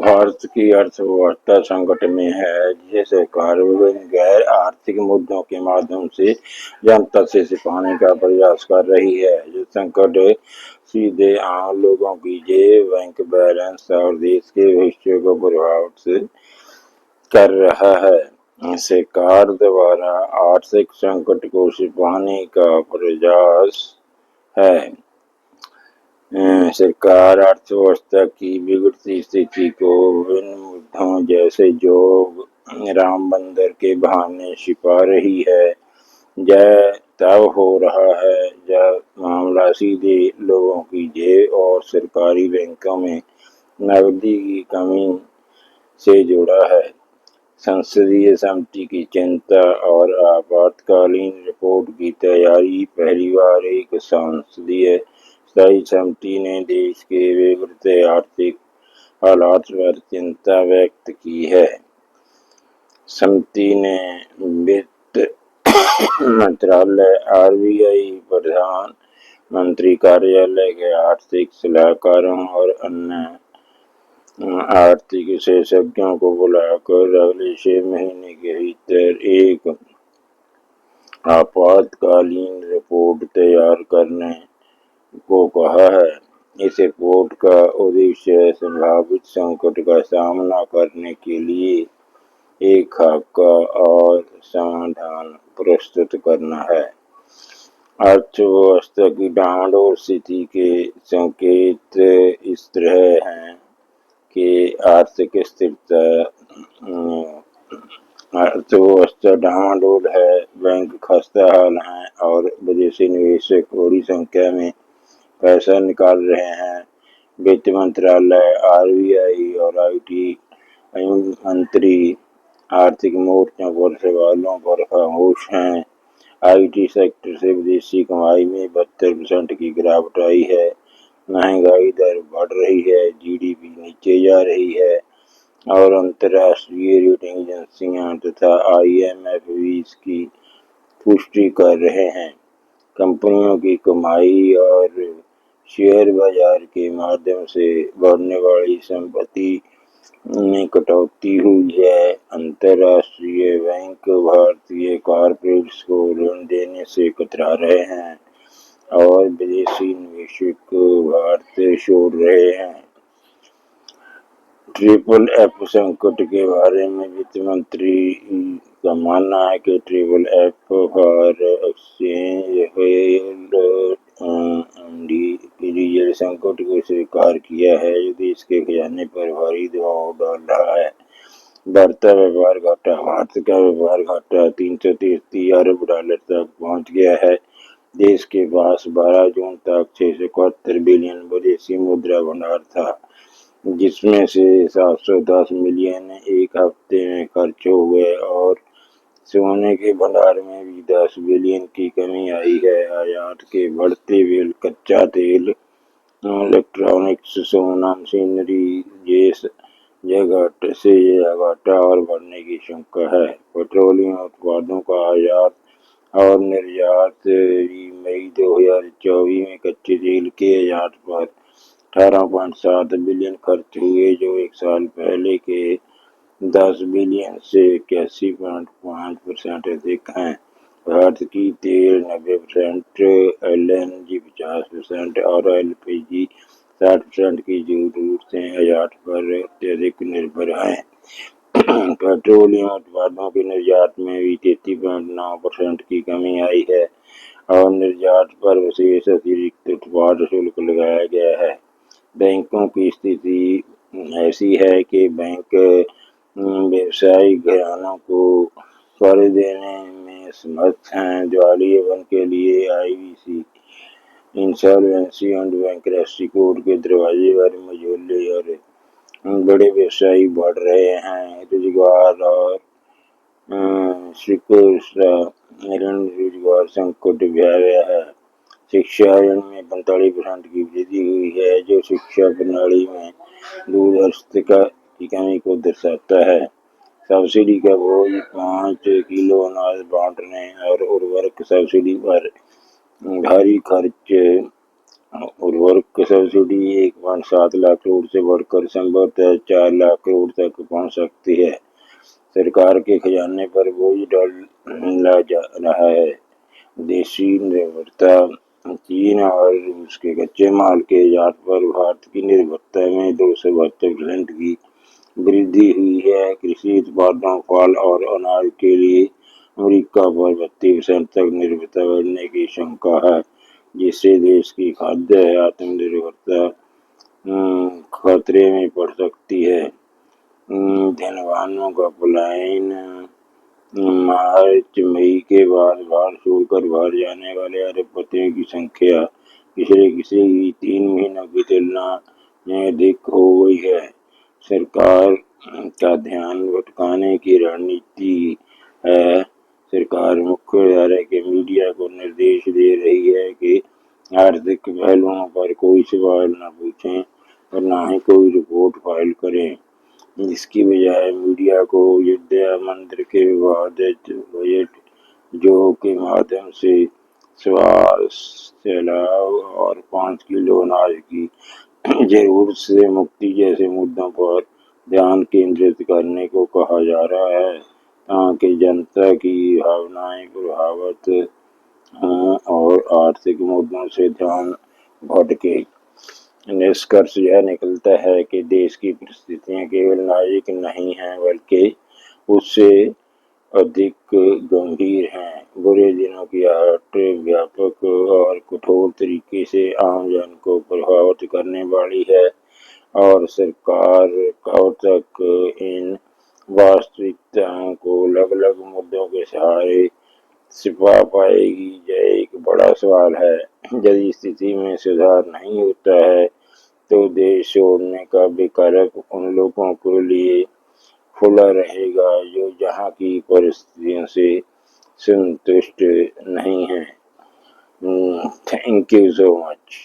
भारत की अर्थव्यवस्था संकट में है, जिसे सरकार विभिन्न गैर आर्थिक मुद्दों के माध्यम से जनता से छिपाने का प्रयास कर रही है। ये संकट सीधे आम लोगों की जेब, बैंक बैलेंस और देश के भविष्य को प्रभावित कर रहा है। सरकार द्वारा आर्थिक संकट को छिपाने का प्रयास है। सरकार अर्थव्यवस्था की बिगड़ती स्थिति को विभिन्न मुद्दों जैसे जोग, राम बंदर के बहाने छिपा रही है। यह तब हो रहा है जब मामला सीधे लोगों की जेब और सरकारी बैंकों में नकदी की कमी से जुड़ा है। संसदीय समिति की चिंता और आपातकालीन रिपोर्ट की तैयारी। पहली बार एक संसदीय स्थायी समिति ने देश के बिगड़ते आर्थिक हालात पर चिंता व्यक्त की है। समिति ने वित्त मंत्रालय, आरबीआई, प्रधानमंत्री कार्यालय के आर्थिक सलाहकारों और अन्य आर्थिक विशेषज्ञों को बुलाकर अगले 6 महीने के भीतर एक आपातकालीन रिपोर्ट तैयार करने को कहा है। इस रिपोर्ट का उद्देश्य संभावित संकट का सामना करने के लिए एक खाका और समाधान प्रस्तुत करना है। अर्थव्यवस्था की डामाडोल स्थिति के संकेत इस तरह हैं कि आर्थिक स्थिरता अर्थव्यवस्था डामाडोल है, बैंक खस्ताहाल हैं और विदेशी निवेशक बड़ी संख्या में पैसा निकाल रहे हैं। वित्त मंत्रालय, आरबीआई और आईटी मंत्री आर्थिक मोर्चों पर सवालों पर खामोश हैं। आईटी सेक्टर से विदेशी कमाई में 72% की गिरावट आई है। महंगाई दर बढ़ रही है, जीडीपी नीचे जा रही है और अंतर्राष्ट्रीय रेटिंग एजेंसियां तथा आईएमएफ भी इसकी पुष्टि कर रहे हैं। कंपनियों की कमाई और शेयर बाजार के माध्यम से बढ़ने वाली संपत्ति में कटौती हुई है। अंतर्राष्ट्रीय बैंक भारतीय कॉर्पोरेट्स को ऋण देने से कतरा रहे हैं और विदेशी निवेशक भारत छोड़ रहे हैं। ट्रिपल एफ संकट के बारे में वित्त मंत्री का मानना है कि triple F for exchange diesel संकट को स्वीकार किया है, जो देश के खजाने पर भारी दबाव डाल रहा है। बढ़ता व्यापार घाटा। भारत का व्यापार घाटा 333 अरब डॉलर तक पहुंच गया है। देश के पास 12 जून तक 671 बिलियन विदेशी मुद्रा भंडार था, जिसमें से 710 मिलियन एक हफ्ते में खर्च हो गए और सोने के भंडार में भी 10 बिलियन की कमी आई है। आयात के बढ़ते बिल, कच्चा तेल, इलेक्ट्रॉनिक्स, सोना, मशीनरी यह घाटा और बढ़ने की शंका है। पेट्रोलियम उत्पादों का आयात और निर्यात भी मई 2024 में कच्चे तेल के आयात पर 18.7 बिलियन खर्च हुए, जो एक साल पहले के 10 बिलियन से 81.5% अधिक हैं। भारत की तेल 90%, एलएनजी 50% और एलपीजी 60% की जरूरतें आयात पर अत्यधिक निर्भर हैं। पेट्रोलियम उत्पादों के निर्यात में भी 33.9% की कमी आई है और निर्यात पर विशेष अतिरिक्त उत्पाद शुल्क लगाया गया है। बैंकों की स्थिति ऐसी है कि बैंक व्यावसायिक घरानों को कर्ज देने में असमर्थ हैं। दिवालियेपन के लिए IBC, insolvency and bankruptcy court के दरवाजे पर मझोले और बड़े व्यवसायी बढ़ रहे हैं। रोजगार और ऋण रोजगार संकट भयावह है। शिक्षा ऋण में 45% की वृद्धि हुई है, जो शिक्षा प्रणाली में दूरदर्शिता की कमी को दर्शाता है। सब्सिडी का बोझ, 5 किलो अनाज बांटने और उर्वरक सब्सिडी पर भारी खर्च उर्वरक सब्सिडी 1.7 लाख करोड़ से बढ़कर संभवतः 4 लाख करोड़ तक पहुंच सकती है। सरकार के खजाने पर बोझ डाला जा रहा है। देशी निर्भरता चीन और रूस के कच्चे माल के आयात पर भारत की निर्भरता में 272% की वृद्धि हुई है। कृषि उत्पादों, फल और अनाज के लिए अमेरिका पर 32% तक निर्भरता बढ़ने की शंका है, जिससे देश की खाद्य आत्मनिर्भरता खतरे में पड़ सकती है। धनवानों का पलायन मार्च मई के बाद बाहर छोड़कर बाहर जाने वाले अरबपतियों की संख्या पिछले किसी भी 3 महीनों की तुलना में अधिक हो गई है। सरकार का ध्यान भटकाने की रणनीति है। सरकार मुख्यधारा के मीडिया को निर्देश दे रही है कि आर्थिक पहलुओं पर कोई सवाल न पूछें और न ही कोई रिपोर्ट फाइल करें। इसकी बजाय मीडिया को युद्ध मंत्र के विवादित बजट जो के माध्यम से स्वास्थ्य लाभ और 5 किलो अनाज की जरूरत से मुक्ति जैसे मुद्दों पर ध्यान केंद्रित करने को कहा जा रहा है, ताकि जनता की भावनाएं प्रभावित हों और आर्थिक मुद्दों से ध्यान भटके। निष्कर्ष यह निकलता है कि देश की परिस्थितियां केवल नाजुक नहीं हैं, बल्कि उससे अधिक गंभीर हैं। बुरे दिनों की आहट व्यापक और कठोर तरीके से आम जन को प्रभावित करने वाली है, और सरकार कब तक इन वास्तविकताओं को अलग अलग मुद्दों के सहारे छिपा पाएगी, यह एक बड़ा सवाल है। यदि स्थिति में सुधार नहीं होता है तो देश छोड़ने का विकल्प उन लोगों के लिए खुला रहेगा जो यहाँ की परिस्थितियों से संतुष्ट नहीं हैं। Thank you so much.